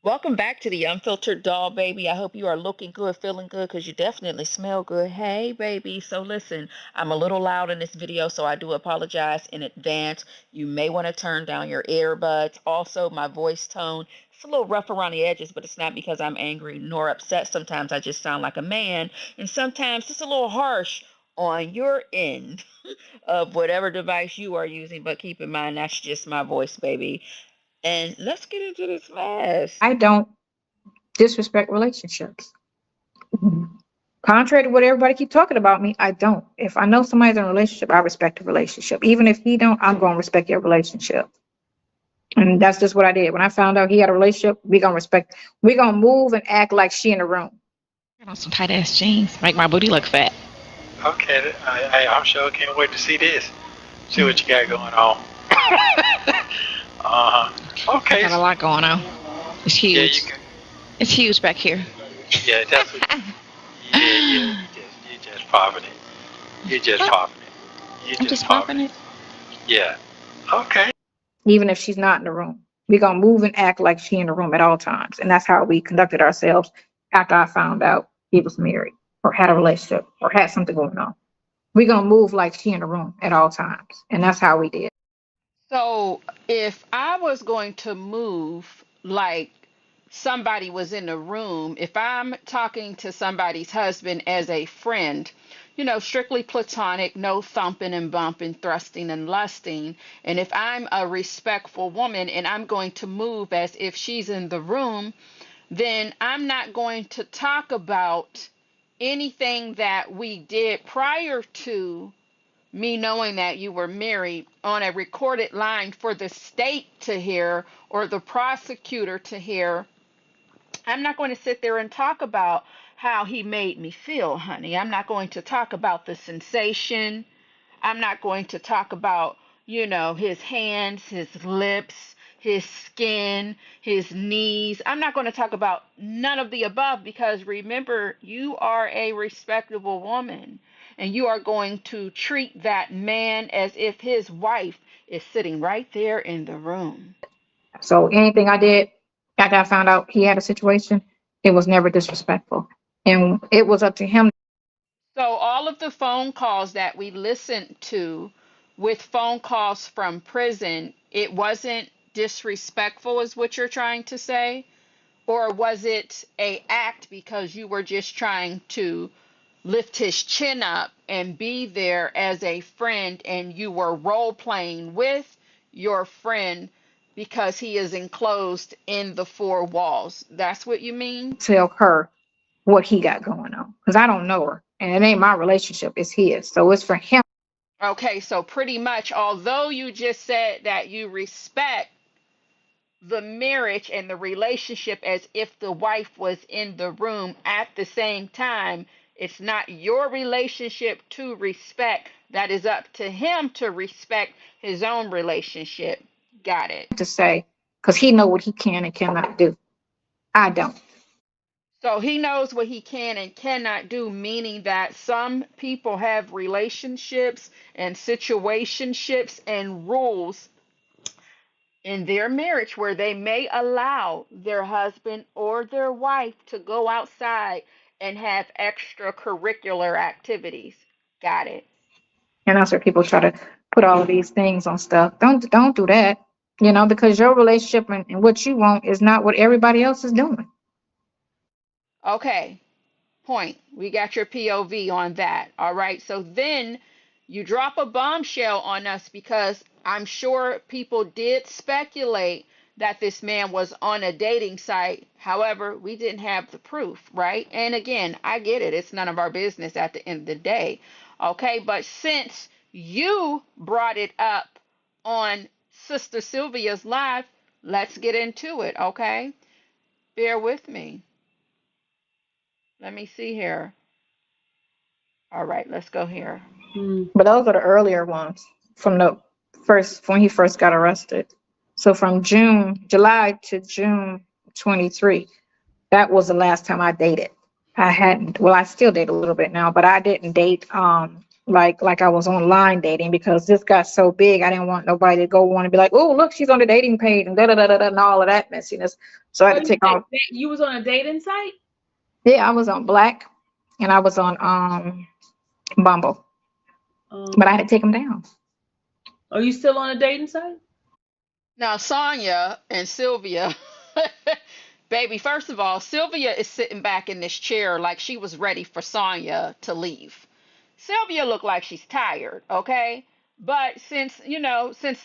Welcome back to the Unfiltered Doll, baby. I hope you are looking good, feeling good, because you definitely smell good. Hey, baby. So listen, I'm a little loud in this video, so I do apologize in advance. You may want to turn down your earbuds. Also, my voice tone, it's a little rough around the edges, but it's not because I'm angry nor upset. Sometimes I just sound like a man, and sometimes it's a little harsh on your end of whatever device you are using. But keep in mind, that's just my voice, baby. And let's get into this mess. I don't disrespect relationships. Contrary to what everybody keep talking about me, I don't. If I know somebody's in a relationship, I respect the relationship. Even if he don't, I'm gonna respect your relationship. And that's just what I did. When I found out he had a relationship, we gonna move and act like she in the room. Got on some tight ass jeans, make my booty look fat. Okay, I'm sure can't wait to see this. See what you got going on. I Okay. got a lot going on. It's Yeah, you huge. can. It's huge back here. Yeah, that's what. Yeah, yeah. You just popping it. You just popping it. You I'm just just popping popping it. it. Yeah. Okay. Even if she's not in the room. We gonna move and act like she in the room at all times. And that's how we conducted ourselves after I found out he was married or had a relationship or had something going on. We gonna move like she in the room at all times. And that's how we did. So, if I was going to move like somebody was in the room, if I'm talking to somebody's husband as a friend, strictly platonic, no thumping and bumping, thrusting and lusting, and if I'm a respectful woman and I'm going to move as if she's in the room, then I'm not going to talk about anything that we did prior to me knowing that you were married on a recorded line for the state to hear or the prosecutor to hear. I'm not going to sit there and talk about how he made me feel, honey. I'm not going to talk about the sensation. I'm not going to talk about, his hands, his lips, his skin, his knees. I'm not going to talk about none of the above because remember, you are a respectable woman and you are going to treat that man as if his wife is sitting right there in the room. So anything I did after I found out he had a situation, it was never disrespectful. And it was up to him. So, all of the phone calls that we listened to with phone calls from prison, it wasn't disrespectful, is what you're trying to say? Or was it a act because you were just trying to lift his chin up and be there as a friend and you were role playing with your friend because he is enclosed in the four walls? That's what you mean? Tell her what he got going on. Because I don't know her. And it ain't my relationship, it's his. So it's for him. Okay, so pretty much, although you just said that you respect the marriage and the relationship as if the wife was in the room at the same time, it's not your relationship to respect. That is up to him to respect his own relationship. Got it. To say, because he know what he can and cannot do. I don't. So he knows what he can and cannot do, meaning that some people have relationships and situationships and rules in their marriage where they may allow their husband or their wife to go outside and have extracurricular activities. Got it. And that's where people try to put all of these things on stuff. Don't do that. Because your relationship and what you want is not what everybody else is doing. Okay, point. We got your POV on that. All right. So then you drop a bombshell on us because I'm sure people did speculate that this man was on a dating site. However, we didn't have the proof, right? And again, I get it. It's none of our business at the end of the day. Okay. But since you brought it up on Sister Sylvia's live, let's get into it. Okay. Bear with me. Let me see here. All right, let's go here. But those are the earlier ones from the first when he first got arrested. So from July to June 23, that was the last time I dated. I hadn't. Well, I still date a little bit now, but I didn't date like I was online dating, because this got so big. I didn't want nobody to go on and be like, oh, look, she's on the dating page and da da da da da and all of that messiness. So I had So to take off. you was on a dating site? Yeah, I was on Black and I was on Bumble, but I had to take them down. Are you still on a dating site? Now, Sonya and Sylvia, baby, first of all, Sylvia is sitting back in this chair like she was ready for Sonya to leave. Sylvia looked like she's tired, okay? But since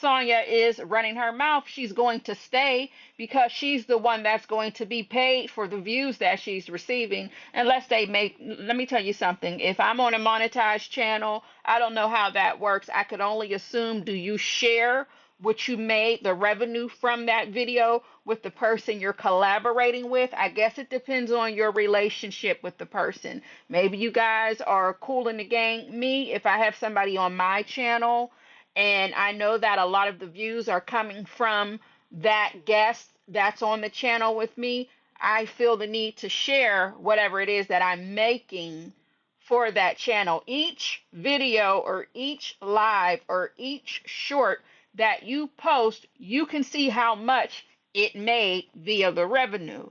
Sonya is running her mouth, she's going to stay because she's the one that's going to be paid for the views that she's receiving. Unless they make, let me tell you something. If I'm on a monetized channel, I don't know how that works. I could only assume, do you share what you made, the revenue from that video, with the person you're collaborating with? I guess it depends on your relationship with the person. Maybe you guys are cool in the gang. Me, if I have somebody on my channel and I know that a lot of the views are coming from that guest that's on the channel with me, I feel the need to share whatever it is that I'm making for that channel. Each video or each live or each short that you post, you can see how much it made via the revenue.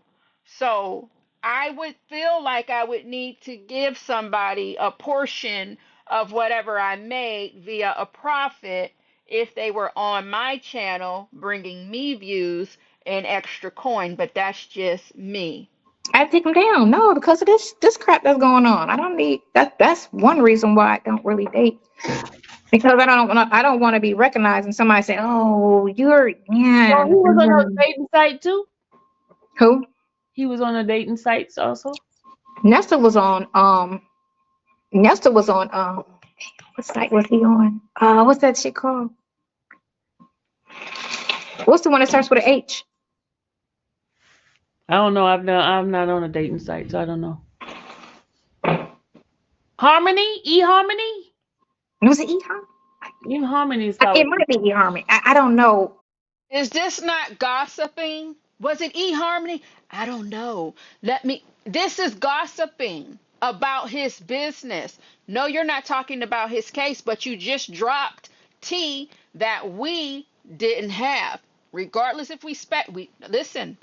So I would feel like I would need to give somebody a portion of whatever I made via a profit if they were on my channel bringing me views and extra coin, but that's just me. I had to take them down. No, because of this crap that's going on. I don't need that. That's one reason why I don't really date, because I don't want to be recognized and somebody say, oh, you're So yeah. he was on a dating site too? Who? He was on a dating sites also? Nesta was on Nesta was on what site was he on? What's that shit called? What's the one that starts with an H? I don't know. I'm not on a dating site, so I don't know. Harmony? eHarmony? Was it eHarmony? eHarmony is It probably. might be eHarmony. I don't know. Is this not gossiping? Was it eHarmony? I don't know. This is gossiping about his business. No, you're not talking about his case, but you just dropped tea that we didn't have. Regardless if we listen,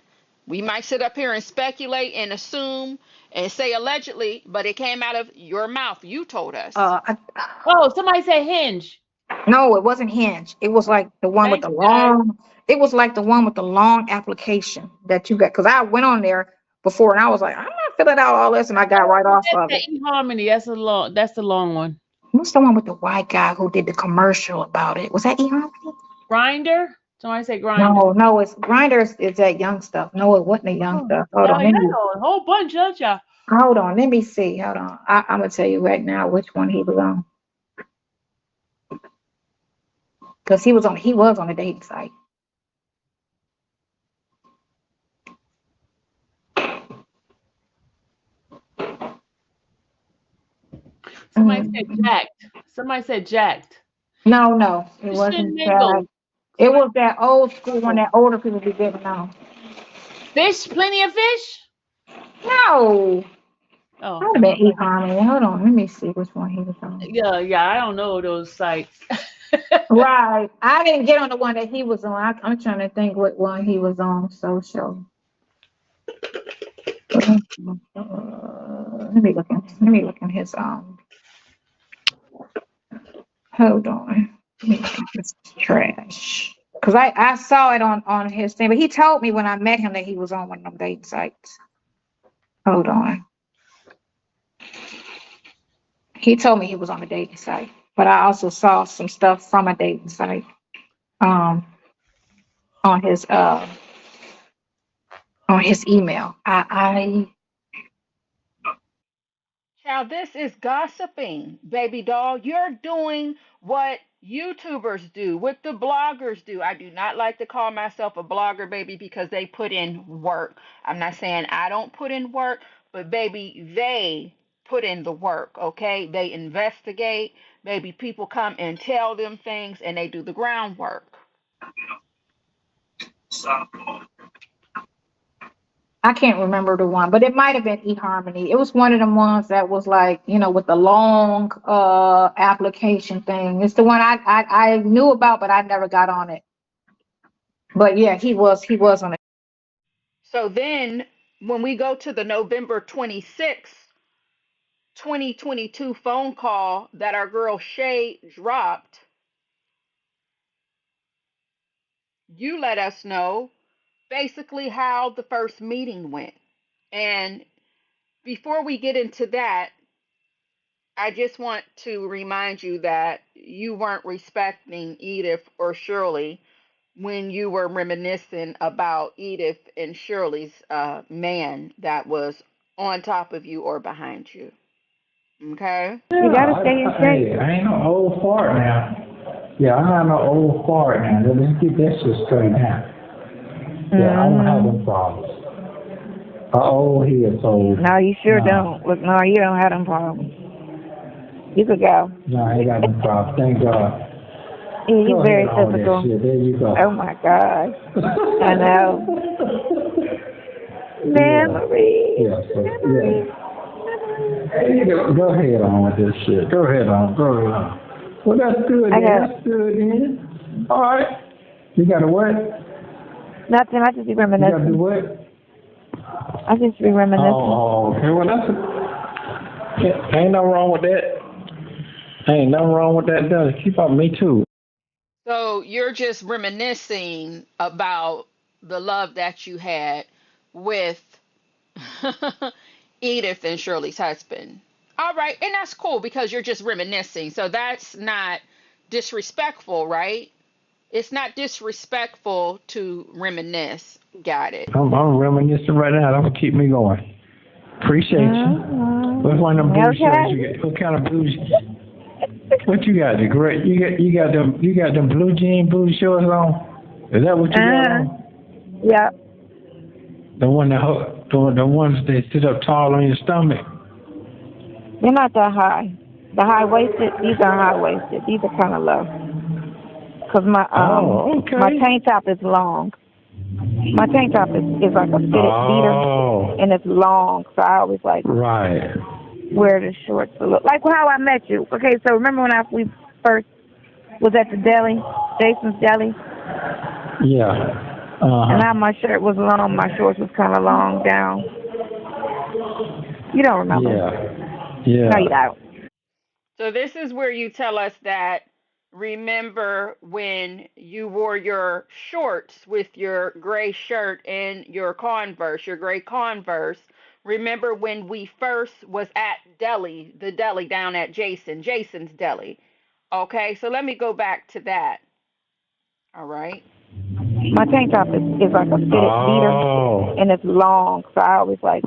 we might sit up here and speculate and assume and say allegedly, but it came out of your mouth. You told us. Uh, I, Oh, somebody said Hinge. no, it wasn't Hinge. It was like the one with Thank the you guys. long. It was like the one with the long application that you got. Because I went on there before and I was like, I'm not filling out all this, and I got right off That's of the it. eHarmony. That's the long one. What's the one with the white guy who did the commercial about it? Was that eHarmony? Grinder. Somebody said Grinder. No, no, it's Grinders. Is that young stuff? No, it wasn't the young Oh, stuff. Hold on, y'all let me know a whole bunch, don't y'all? hold on. Let me see. Hold on. I'm gonna tell you right now which one he was on, because he was on a dating site. Somebody said Mm, Jacked. Somebody said Jacked. no, no, it Fish and wasn't that. Mingle. It Somebody was that old school one that older people be getting on. Fish, plenty of fish. No, Oh, might have been eHarmony. Hold on, let me see which one he was on. yeah. I don't know those sites. Right, I didn't get on the one that he was on. I'm trying to think what one he was on. Social. Let me look in his hold on. Let me look in his trash. Cause I saw it on his thing, but he told me when I met him that he was on one of them dating sites. Hold on. He told me he was on a dating site, but I also saw some stuff from a dating site um on his email. Child, this is gossiping, baby doll. You're doing what YouTubers do, what the bloggers do. I do not like to call myself a blogger, baby, because they put in work. I'm not saying I don't put in work, but baby, they put in the work, okay? They investigate. Baby, people come and tell them things and they do the groundwork. I can't remember the one, but it might have been eHarmony. It was one of them ones that was like, with the long application thing. It's the one I knew about, but I never got on it. But yeah, he was on it. So then when we go to the November 26th, 2022 phone call that our girl Shay dropped, you let us know basically how the first meeting went. And before we get into that, I just want to remind you that you weren't respecting Edith or Shirley when you were reminiscing about Edith and Shirley's man that was on top of you or behind you. Okay? You gotta stay in shape. Hey, I ain't no old fart now. Yeah, I'm not no old fart now. Let's get that shit straight now. Yeah, I don't have them problems. Old here, so. No, you sure don't. Look, no, you don't have them problems. You could go. No, I ain't got them problems. Thank God. Yeah, you're very ahead on that typical. shit. There you go. Oh my God. I know. Memories. Yeah, so, yeah. Hey, go ahead on with this shit. Go ahead on. Well, that's good, then. That's good, then. All right. You got a what? Nothing. I just be You got to do reminiscing. what? I just be reminiscing. Oh, okay. Well, ain't nothing wrong with that. Ain't nothing wrong with that, does it? Keep up, me too. So you're just reminiscing about the love that you had with Edith and Shirley's husband. All right, and that's cool because you're just reminiscing. So that's not disrespectful, right? It's not disrespectful to reminisce. Got it. I'm reminiscing right now. That's what keep me going. Appreciate you. What's one of them blue shirts you get? What kind of blue? What you got? The great? You got them blue jean blue shorts on? Is that what you got on? Yeah. The ones that sit up tall on your stomach. They're not that high. The high waisted. These are high waisted. These are kind of low. Cause my my tank top is long. My tank top is like a fitted beater, and it's long. So I always like wear the shorts to look like how I met you. Okay, so remember when we first was at the deli, Jason's Deli? Yeah. And now my shirt was long, my shorts was kind of long down. You don't remember? Yeah. No, you don't. So this is where you tell us that remember when you wore your shorts with your gray shirt and your Converse, your gray Converse. Remember when we first was at the deli down at Jason's Deli. Okay, so let me go back to that. All right. My tank top is like a fitted beater, and it's long. So I always like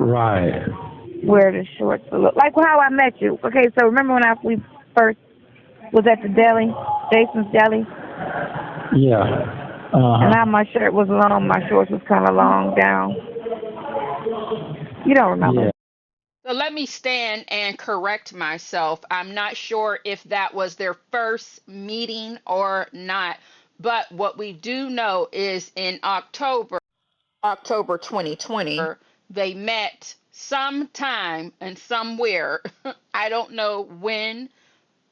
wear the shorts to look like how I met you. Okay, so remember when we first was at the deli, Jason's Deli? Yeah. And now my shirt was long, my shorts was kind of long down. You don't remember? Yeah. So let me stand and correct myself. I'm not sure if that was their first meeting or not, but what we do know is in October 2020, they met sometime and somewhere. I don't know when,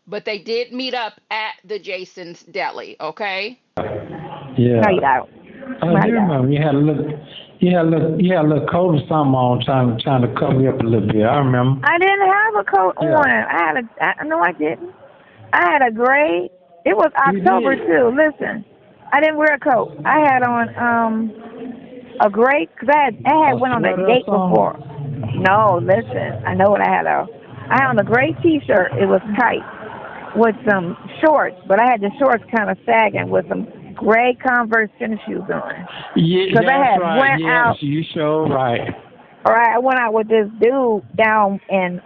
but they did meet up at the Jason's Deli, okay? Yeah. No, you don't. I do remember you had a little coat or something on trying to cover you up a little bit. I remember. I didn't have a coat on. No, I didn't. I had a gray. It was October too. Listen, I didn't wear a coat. I had on a gray because I had went on a date before. No, listen, I know what I had on. I had on a gray T-shirt. It was tight with some shorts, but I had the shorts kind of sagging with some gray Converse tennis shoes on. Yeah, that's right. Went out. You sure right. All right, I went out with this dude down in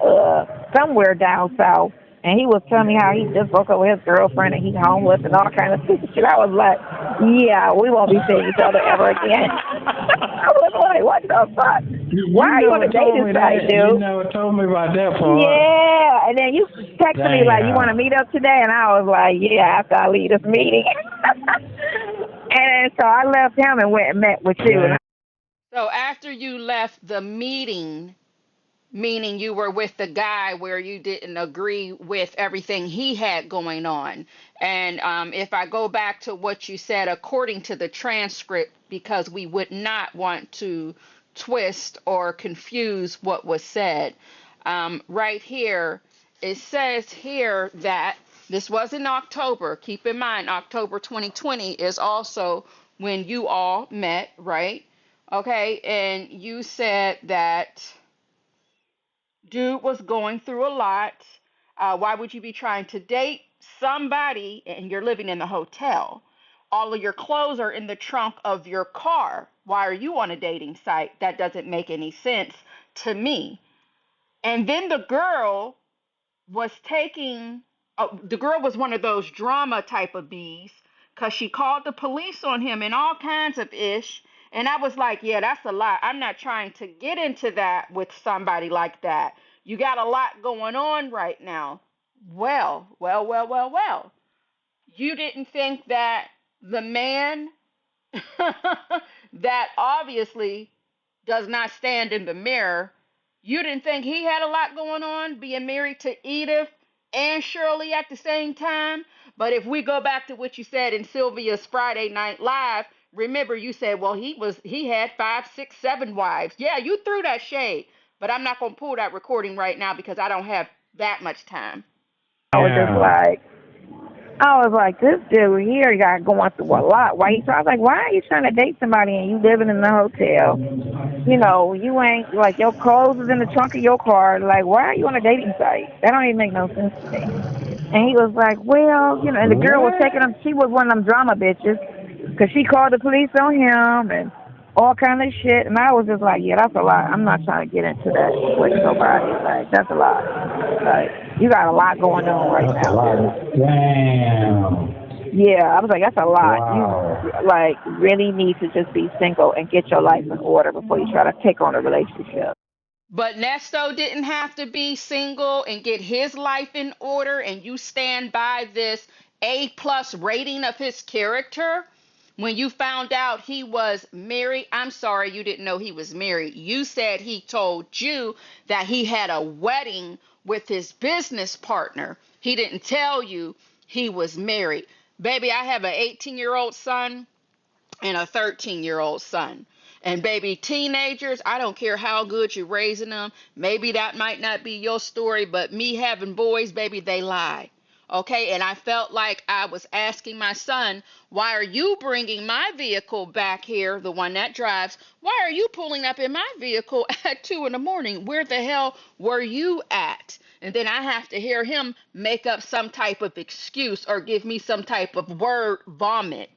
somewhere down south, and he was telling me how he just broke up with his girlfriend and he's homeless and all kind of stupid shit. I was like, yeah, we won't be seeing each other ever again. I was like, what the fuck? Why are you on the dating site, dude? You never told me about that part. Yeah, and then you texted me like, you want to meet up today? And I was like, yeah, after I leave this meeting. And so I left him and went and met with you. So after you left the meeting, meaning you were with the guy where you didn't agree with everything he had going on. And if I go back to what you said, according to the transcript, because we would not want to twist or confuse what was said, right here, it says here that this was in October. Keep in mind, October 2020 is also when you all met, right? Okay, and you said that dude was going through a lot. Why would you be trying to date somebody and you're living in the hotel? All of your clothes are in the trunk of your car. Why are you on a dating site? That doesn't make any sense to me. And then was taking, the girl was one of those drama type of bees because she called the police on him and all kinds of ish. And I was like, yeah, that's a lot. I'm not trying to get into that with somebody like that. You got a lot going on right now. Well. You didn't think that the man that obviously does not stand in the mirror, you didn't think he had a lot going on being married to Edith and Shirley at the same time? But if we go back to what you said in Sylvia's Friday Night Live, remember you said, well, he had 5, 6, 7 wives. Yeah, you threw that shade, but I'm not gonna pull that recording right now because I don't have that much time. I was just like, this dude here got going through a lot. So I was like, why are you trying to date somebody and you living in the hotel? You know, you ain't, like, your clothes is in the trunk of your car. Like, why are you on a dating site? That don't even make no sense to me. And he was like, well, you know, and the girl was taking him, she was one of them drama bitches, because she called the police on him and all kind of shit. And I was just like, yeah, that's a lot. I'm not trying to get into that with nobody. Like, that's a lot. Like, you got a lot going on right That's a now. lot. Damn. Yeah, I was like, that's a lot. Wow. You, like, really need to just be single and get your life in order before you try to take on a relationship. But Nesto didn't have to be single and get his life in order, and you stand by this A+ rating of his character. When you found out he was married, I'm sorry you didn't know he was married. You said he told you that he had a wedding with his business partner. He didn't tell you he was married. Baby, I have an 18-year-old son and a 13-year-old son. And baby, teenagers, I don't care how good you're raising them. Maybe that might not be your story, but me having boys, baby, they lie. Okay, and I felt like I was asking my son, why are you bringing my vehicle back here, the one that drives? Why are you pulling up in my vehicle at 2 in the morning? Where the hell were you at? And then I have to hear him make up some type of excuse or give me some type of word vomit.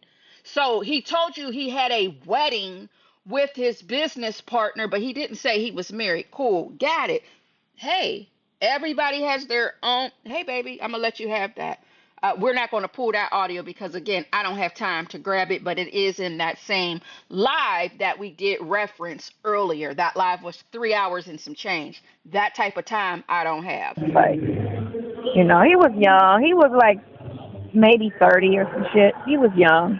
So he told you he had a wedding with his business partner, but he didn't say he was married. Cool, got it. Hey, everybody has their own. Hey, baby, I'm gonna let you have that. We're not going to pull that audio because, again, I don't have time to grab it, but it is in that same live that we did reference earlier. That live was 3 hours and some change. That type of time I don't have. Like, you know, he was young. He was like maybe 30 or some shit. He was young.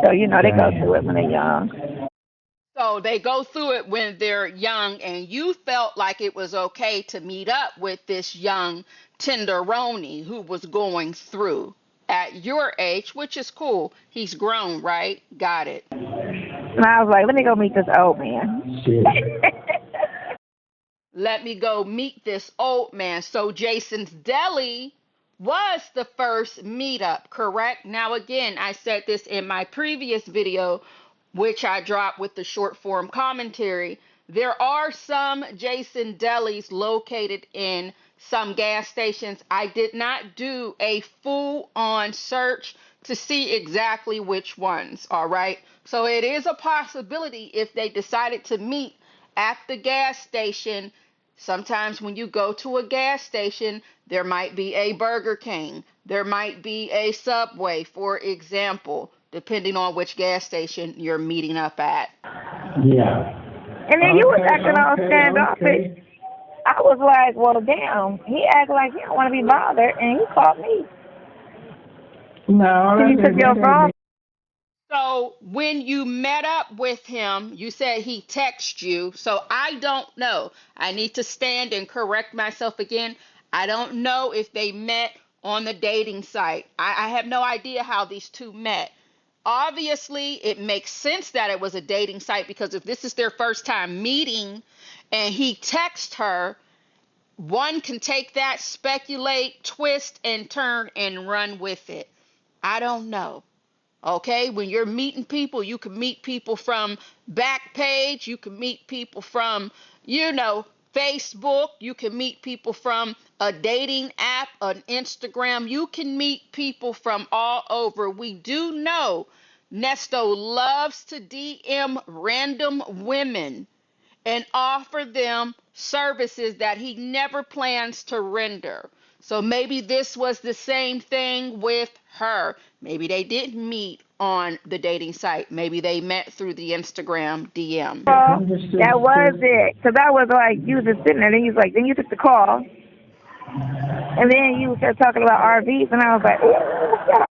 So, you know, they go through it when they're young. So they go through it when they're young, and you felt like it was okay to meet up with this young tenderoni who was going through at your age, which is cool. He's grown, right? Got it. And I was like, let me go meet this old man. Let me go meet this old man. So Jason's Deli was the first meetup, correct? Now, again, I said this in my previous video, which I dropped with the short form commentary. There are some Jason Delis located in some gas stations. I did not do a full on search to see exactly which ones, all right? So it is a possibility if they decided to meet at the gas station. Sometimes when you go to a gas station, there might be a Burger King, there might be a Subway, for example, depending on which gas station you're meeting up at. Yeah. And then you was acting all standoffish. I was like, well, damn, he acted like he don't want to be bothered, and he called me. No, you took your phone. So when you met up with him, you said he texted you. So I don't know. I need to stand and correct myself again. I don't know if they met on the dating site. I have no idea how these two met. Obviously, it makes sense that it was a dating site because if this is their first time meeting and he texted her, one can take that, speculate, twist, and turn and run with it. I don't know. Okay, when you're meeting people, you can meet people from Backpage, you can meet people from, Facebook, you can meet people from a dating app, an Instagram, you can meet people from all over. We do know Nesto loves to DM random women and offer them services that he never plans to render. So maybe this was the same thing with her. Maybe they didn't meet on the dating site. Maybe they met through the Instagram DM. That was it. Because I was like, you was just sitting there, and then you took the call, and then you started talking about RVs, and I was like, ooh,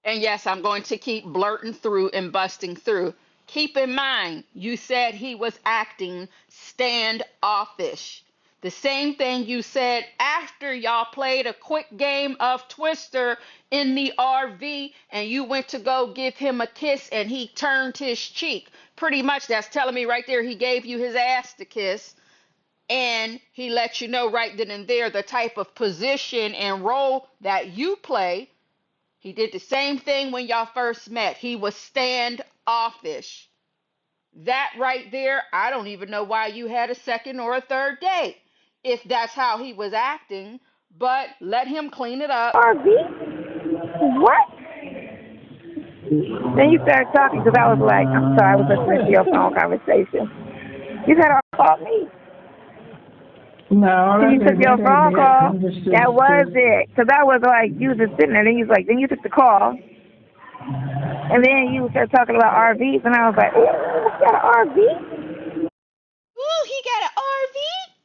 And yes, I'm going to keep blurting through and busting through. Keep in mind, you said he was acting standoffish. The same thing you said after y'all played a quick game of Twister in the RV and you went to go give him a kiss and he turned his cheek. Pretty much that's telling me right there he gave you his ass to kiss and he let you know right then and there the type of position and role that you play. He did the same thing when y'all first met. He was standoffish. That right there, I don't even know why you had a second or a third date if that's how he was acting, but let him clean it up. RV? What? Then you started talking because I was like, I'm sorry, I was listening to your phone conversation. You had to call me. No, You took your phone call. That was it. Because I was like, you was just sitting there, then you took the call. And then you started talking about RVs, and I was like, ooh, you got an RV? Ooh, he got an RV?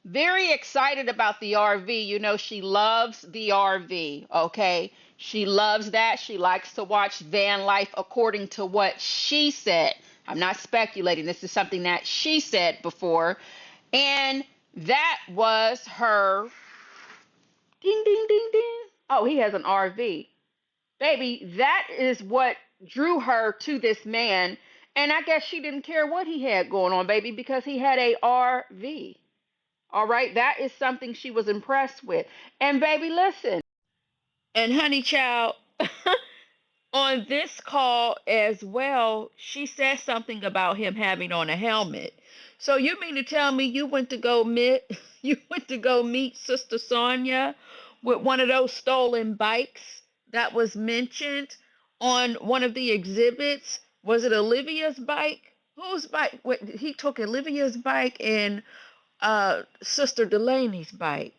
Very excited about the RV. You know, she loves the RV, okay? She loves that. She likes to watch van life according to what she said. I'm not speculating. This is something that she said before. And that was her ding, ding, ding, ding. Oh, he has an RV. Baby, that is what drew her to this man. And I guess she didn't care what he had going on, baby, because he had a RV. All right, that is something she was impressed with. And baby, listen. And honey child, on this call as well, she said something about him having on a helmet. So you mean to tell me you went to go meet you went to go meet Sister Sonya with one of those stolen bikes that was mentioned on one of the exhibits? Was it Olivia's bike? Whose bike? Wait, he took Olivia's bike and Sister Delaney's bike.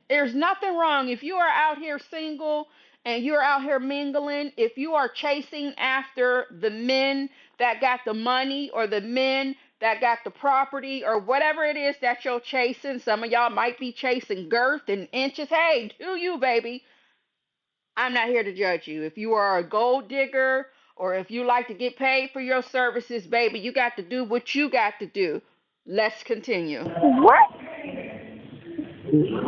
There's nothing wrong if you are out here single and you're out here mingling, if you are chasing after the men that got the money or the men that got the property or whatever it is that you're chasing. Some of y'all might be chasing girth and inches. Hey, do you, baby? I'm not here to judge you. If you are a gold digger or if you like to get paid for your services, baby, you got to do what you got to do. Let's continue. What?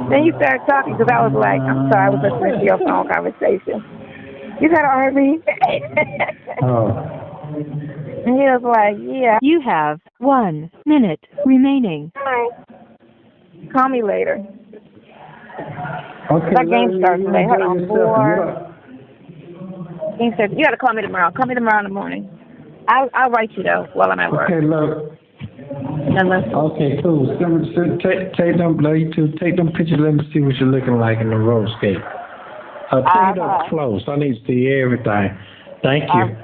Then you started talking because I was like, I'm sorry, I was listening to your phone conversation. You got an RV? Oh. And he was like, yeah. You have 1 minute remaining. Hi. Call me later. Okay. That game starts today. Hold on, 4. Game starts. You got to call me tomorrow. Call me tomorrow in the morning. I'll write you, though, while I'm at work. Okay, look. Unless, Okay, cool. Take them, take them pictures. Let me see what you're looking like in the roller skate. Take it up close. I need to see everything. Thank you.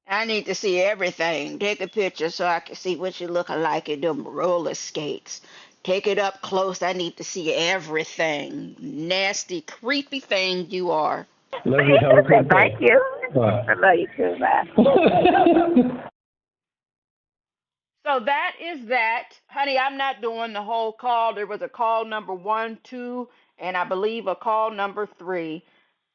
I need to see everything. Take a picture so I can see what you looking like in them roller skates. Take it up close. I need to see everything. Nasty, creepy thing you are. Love you. Have a good day. Thank you. Bye. I love you too, bye. So that is that. Honey, I'm not doing the whole call. There was a call number 1, 2, and I believe a call number 3.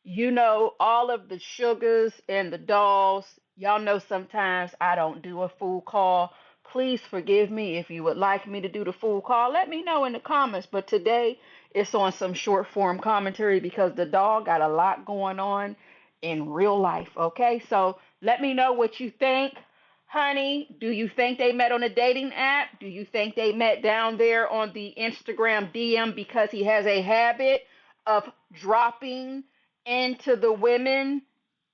You know, all of the sugars and the dolls. Y'all know sometimes I don't do a full call. Please forgive me. If you would like me to do the full call, let me know in the comments. But today it's on some short form commentary because the dog got a lot going on in real life. Okay, so let me know what you think. Honey, do you think they met on a dating app? Do you think they met down there on the Instagram DM because he has a habit of dropping into the women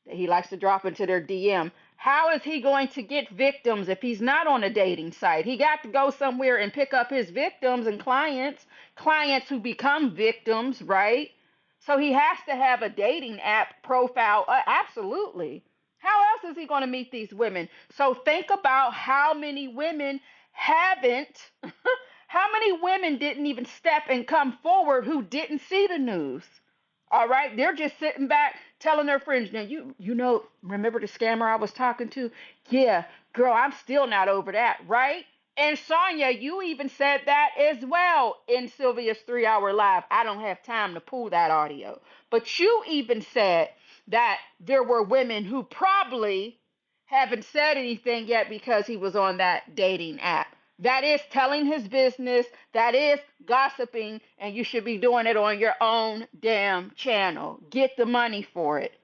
that he likes to drop into their DM? How is he going to get victims if he's not on a dating site? He got to go somewhere and pick up his victims and clients who become victims, right? So he has to have a dating app profile. Absolutely. How else is he going to meet these women? So think about how many women haven't, how many women didn't even step and come forward who didn't see the news. All right, they're just sitting back telling their friends, now you know, remember the scammer I was talking to? Yeah, girl, I'm still not over that, right? And Sonya, you even said that as well in Sylvia's 3 hour live. I don't have time to pull that audio. But you even said that there were women who probably haven't said anything yet because he was on that dating app. That is telling his business, that is gossiping, and you should be doing it on your own damn channel. Get the money for it.